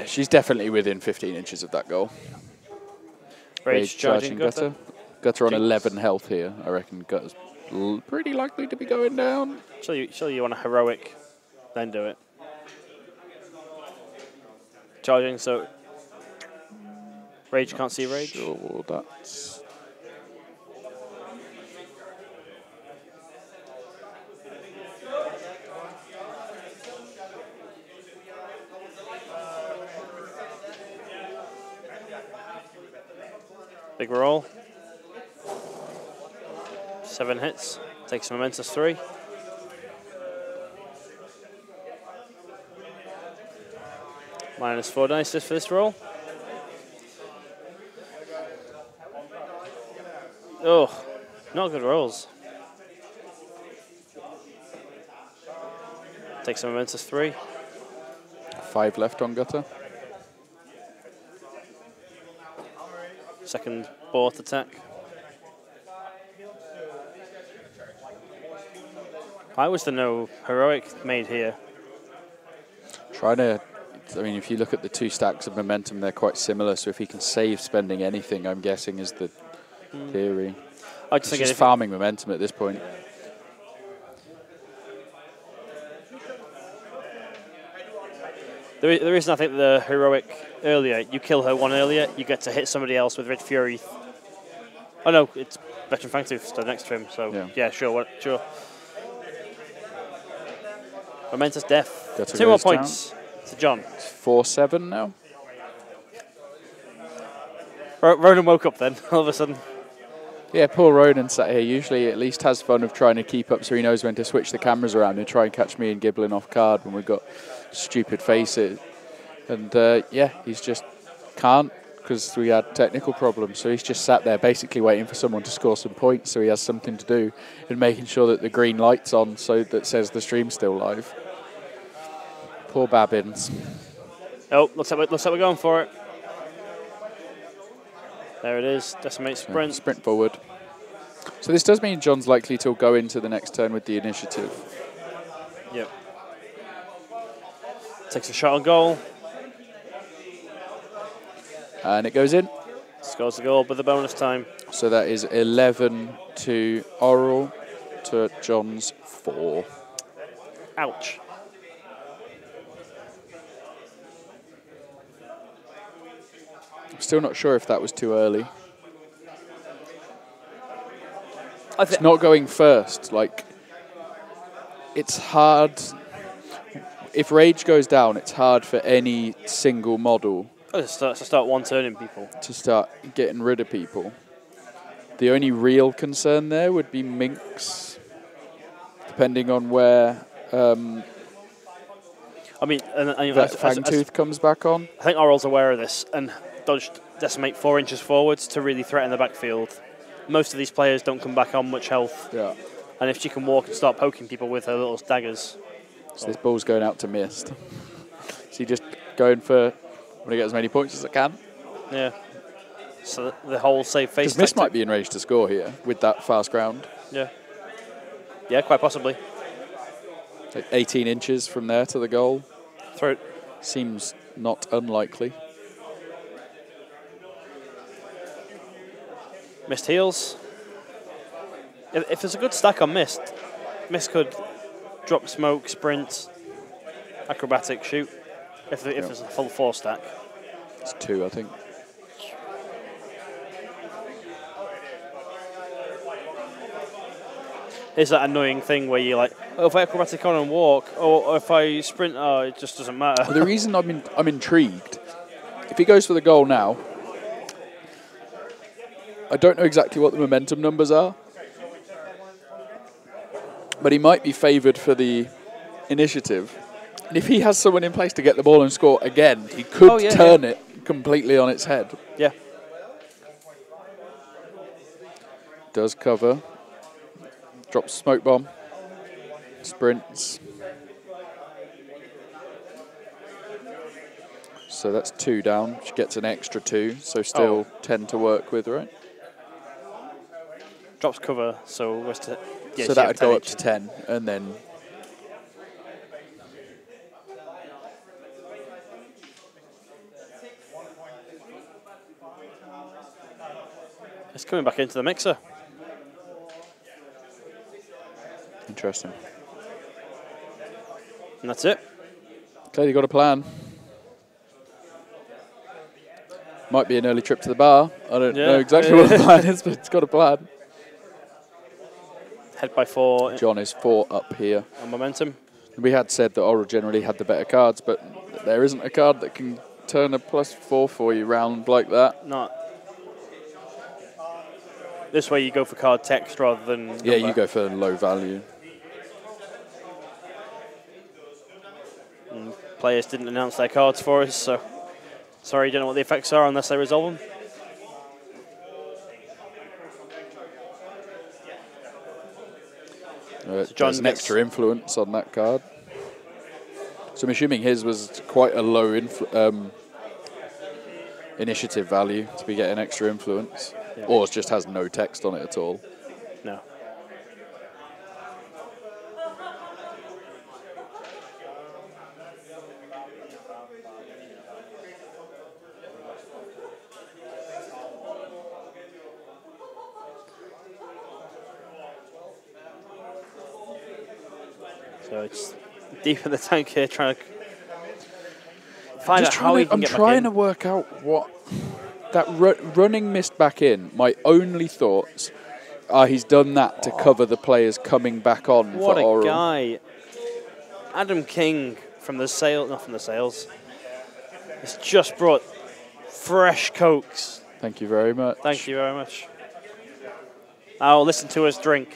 She's definitely within 15 inches of that goal. Rage charging Gutter. Gutter on 11 health here. I reckon Gutter's pretty likely to be going down. Show you want a heroic, then do it. Charging, so Rage can't see Rage. Sure, that's... Big roll. 7 hits. Takes momentous 3. -4 dice for this roll. Oh, not good rolls. Takes a momentous 3. 5 left on Gutter. Second board attack. Why was there no heroic made here? Trying to... I mean, if you look at the 2 stacks of momentum, they're quite similar. So if he can save spending anything, I'm guessing is the theory. I just think just farming momentum at this point. The reason I think the heroic earlier, you kill her 1 earlier, you get to hit somebody else with Red Fury. Oh no, it's Veteran Fangtooth stood next to him. So yeah, sure. Momentous death. Gutter 2 more goes points to John. It's 4-7 now. Ronan woke up then, all of a sudden. Yeah, poor Ronan sat here. Usually he at least has fun of trying to keep up so he knows when to switch the cameras around and try and catch me and Giblin off card when we've got stupid faces. And yeah, he's just can't because we had technical problems. So he's just sat there basically waiting for someone to score some points so he has something to do and making sure that the green light's on so that says the stream's still live. Poor Babbins. Oh, looks like we're going for it. There it is, Decimate Sprint. Sprint forward. So this does mean John's likely to go into the next turn with the initiative. Yep. Takes a shot on goal. And it goes in. Scores the goal with the bonus time. So that is 11 to Oral to John's 4. Ouch. I'm still not sure if that was too early. It's not going first. Like, it's hard. If Rage goes down, it's hard for any single model to start one-turning people. To start getting rid of people. The only real concern there would be Minx, depending on where Fangtooth comes back on. I think Oral's aware of this and dodged Decimate 4 inches forwards to really threaten the backfield. Most of these players don't come back on much health. Yeah. And if she can walk and start poking people with her little daggers. So this ball's going out to Mist. Is he just going for, I'm going to get as many points as I can? Yeah. So the whole save face. Because Mist might be enraged to score here with that fast ground. Yeah. Yeah, quite possibly. Like 18 inches from there to the goal. Throat. Seems not unlikely. Mist heals. If there's a good stack on Mist, Mist could drop smoke, sprint, acrobatic, shoot. If there's a full 4 stack. It's 2, I think. is that annoying thing where you're like, oh, if I acrobatic on and walk, or if I sprint, oh, it just doesn't matter. Well, the reason I'm intrigued, if he goes for the goal now, I don't know exactly what the momentum numbers are, but he might be favoured for the initiative. And if he has someone in place to get the ball and score again, he could turn it completely on its head. Yeah. Does cover. Drops smoke bomb. Sprints. So that's 2 down. She gets an extra 2, so still 10 to work with, right? Drops cover, so was to. Yeah, so that would go up to 10, and then. It's coming back into the mixer. Interesting. And that's it. Clearly got a plan. Might be an early trip to the bar. I don't know exactly what the plan is, but it's got a plan. Head by 4. John is 4 up here. On momentum. We had said that Oral generally had the better cards, but there isn't a card that can turn a +4 for you round like that. Not. This way you go for card text rather than number. Yeah, you go for low value. And players didn't announce their cards for us, so sorry, don't know what the effects are unless they resolve them. So there's an extra influence on that card. So I'm assuming his was quite a low initiative value to be getting extra influence. Yeah. Or it just has no text on it at all. No. So it's deep in the tank here, trying to find out how he can get back in. I'm trying to work out what that running missed back in. My only thoughts are he's done that to cover the players coming back on for Oral. What a guy! Adam King from the sale, not from the sales. Has just brought fresh cokes. Thank you very much. Thank you very much. I'll listen to us drink.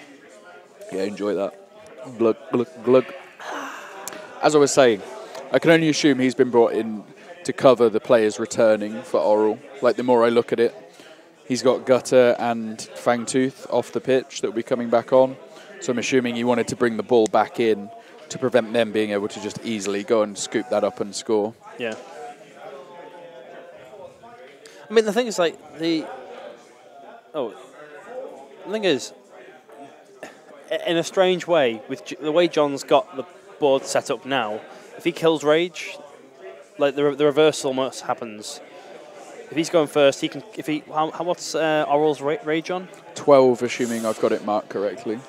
Yeah, enjoy that. Glug, glug, glug. As I was saying, I can only assume he's been brought in to cover the players returning for Oral. Like, the more I look at it, he's got Gutter and Fangtooth off the pitch that will be coming back on. So I'm assuming he wanted to bring the ball back in to prevent them being able to just easily go and scoop that up and score. Yeah. I mean, the thing is, like, the thing is, in a strange way, with the way John's got the board set up now, if he kills Rage, like the reversal almost happens. If he's going first, he can. If he, what's Oral's Rage on? 12, assuming I've got it marked correctly.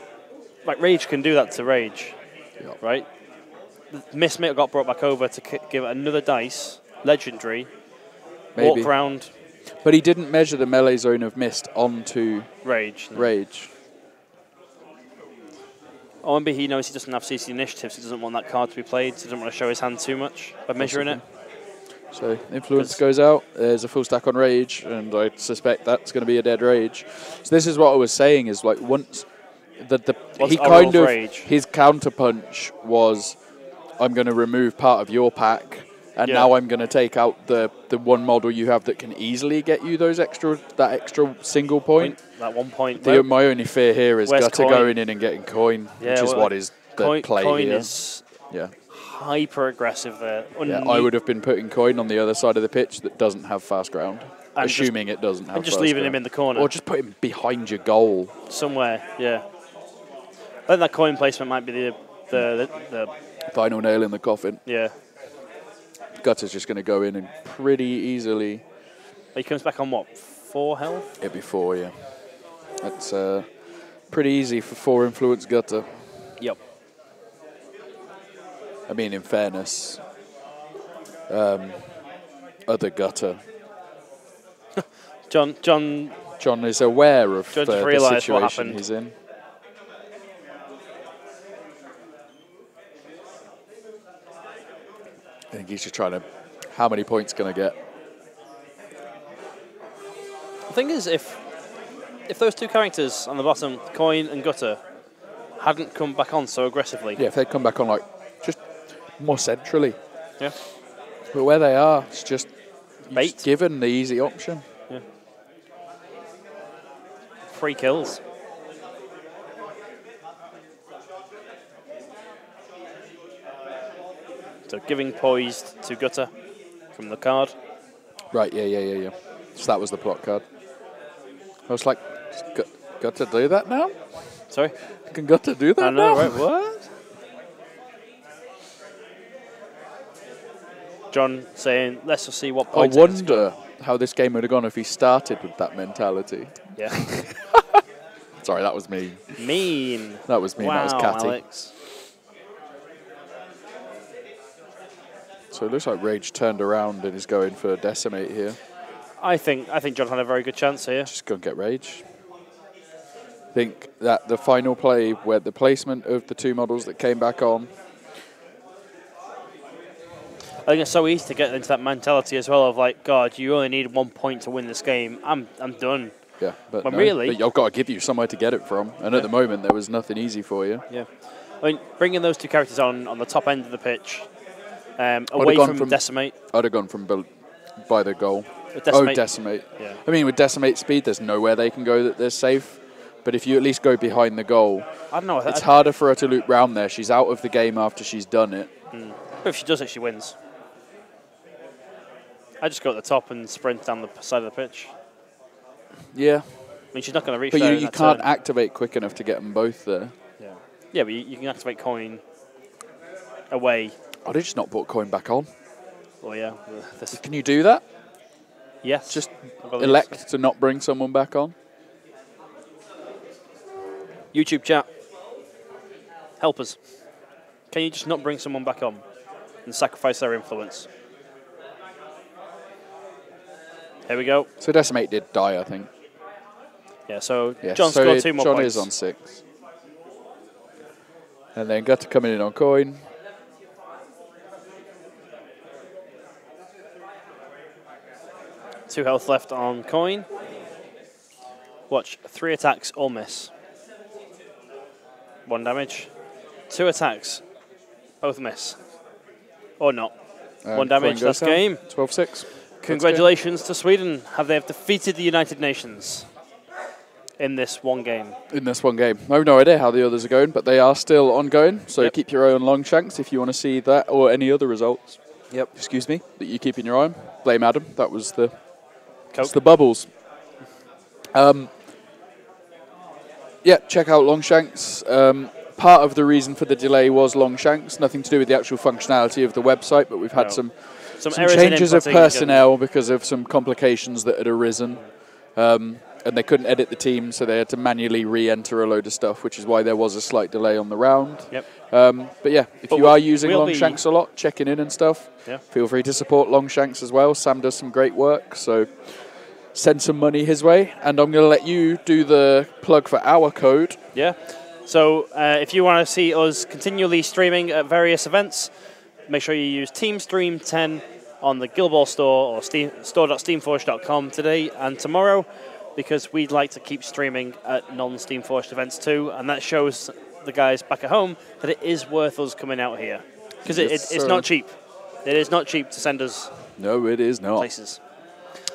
Like, Rage can do that to Rage, right? Miss may have got brought back over to give it another dice, legendary, maybe. Walk round. But he didn't measure the melee zone of Mist onto Rage. No. Rage. Or maybe he knows he doesn't have CC initiative, so he doesn't want that card to be played, so he doesn't want to show his hand too much by measuring it. So influence goes out, there's a full stack on Rage, and I suspect that's going to be a dead Rage. So this is what I was saying, is like once he kind of, his counterpunch was, I'm going to remove part of your pack, and now I'm going to take out the one model you have that can easily get you that extra single point. That 1 point. My only fear here is Gutter going in and getting coin, which is what is the play coin here. Is hyper aggressive there. I would have been putting coin on the other side of the pitch that doesn't have fast ground, and assuming it doesn't have. And just fast leaving ground. him in the corner, or just put him behind your goal somewhere. Yeah, I think that coin placement might be the final nail in the coffin. Yeah. Gutter's just going to go in and pretty easily. He comes back on what, 4 health? It'd be 4, yeah. That's pretty easy for 4 influence Gutter. Yep. I mean, in fairness, other Gutter. John is aware of the situation what happened. he's in. think he's just trying to... How many points can I get? The thing is, if those two characters on the bottom, Coin and Gutter, hadn't come back on so aggressively... Yeah, if they'd come back on, like, just more centrally. Yeah. But where they are, it's just... Bait. Just given the easy option. Yeah. 3 kills. So giving Poised to Gutter from the card. Right, yeah. So that was the plot card. I was like, got to do that now? Sorry? Got to do that I know, now? right? What? John saying, let's just see what I points. wonder how this game would have gone if he started with that mentality. Yeah. Sorry, that was mean. Mean. That was mean. Wow, that was catty. Alex. So it looks like Rage turned around and is going for Decimate here. I think John had a very good chance here. Just go and get Rage. I think that the final play where the placement of the 2 models that came back on. I think it's so easy to get into that mentality as well of like, God, you only need 1 point to win this game. I'm done. Yeah, but When no, really, but I've got to give you somewhere to get it from. And at the moment, there was nothing easy for you. Yeah. I mean, bringing those 2 characters on the top end of the pitch, away from Decimate. I'd have gone from by the goal. Decimate. Decimate. Yeah. I mean, with Decimate speed, there's nowhere they can go that they're safe. But if you at least go behind the goal, I don't know. It's harder for her to loop round there. She's out of the game after she's done it. But if she does it, she wins. I just go at the top and sprint down the side of the pitch. Yeah. I mean, she's not going to reach but there. You can't activate quick enough to get them both there. Yeah. Yeah, but you can activate Coin away. I'd have just not put Coin back on. Oh, yeah. Can you do that? Yes. Just elect to not bring someone back on? YouTube chat. Help us. Can you just not bring someone back on and sacrifice their influence? Here we go. So Decimate did die, I think. Yeah, so John scored 2 more John points. John is on 6. And then Gutter coming in on Coin. Two health left on Coin. Watch, 3 attacks, all miss. 1 damage. 2 attacks, both miss. Or not. 1 damage, that's game. 12-6. Congratulations to Sweden. They have defeated the United Nations in this one game. In this one game. I have no idea how the others are going, but they are still ongoing. So keep your eye on Longshanks if you want to see that or any other results. Yep. Excuse me, that you keep in your eye on. Blame Adam. That was the bubbles. Yeah, check out Longshanks. Part of the reason for the delay was Longshanks. Nothing to do with the actual functionality of the website, but we've had some changes of personnel because of some complications that had arisen. And they couldn't edit the team, so they had to manually re-enter a load of stuff, which is why there was a slight delay on the round. Yep. But yeah, if you are using Longshanks a lot, checking in and stuff, feel free to support Longshanks as well. Sam does some great work, so send some money his way. And I'm going to let you do the plug for our code. Yeah. So if you want to see us continually streaming at various events, make sure you use TeamStream10 on the Guild Ball store or store.steamforged.com today and tomorrow, because we'd like to keep streaming at non-Steamforged events too, and that shows the guys back at home that it is worth us coming out here. Because it's not cheap. It is not cheap to send us No, it is not. places.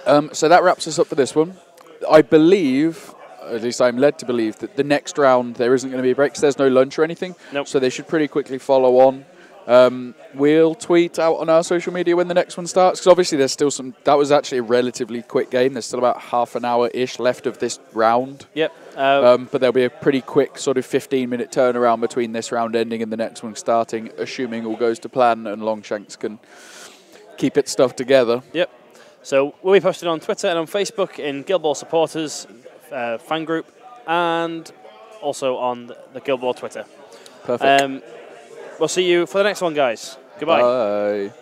So that wraps us up for this one. I believe, at least I'm led to believe, that the next round there isn't going to be a break because there's no lunch or anything. Nope. So they should pretty quickly follow on. We'll tweet out on our social media when the next one starts, because obviously there's still some... That was actually a relatively quick game. There's still about half an hour-ish left of this round. Yep. But there'll be a pretty quick sort of 15-minute turnaround between this round ending and the next one starting, assuming all goes to plan and Longshanks can keep its stuff together. Yep. So we'll be posted on Twitter and on Facebook in Guild Ball Supporters fan group, and also on the Guild Ball Twitter. Perfect. We'll see you for the next one, guys. Goodbye. Bye.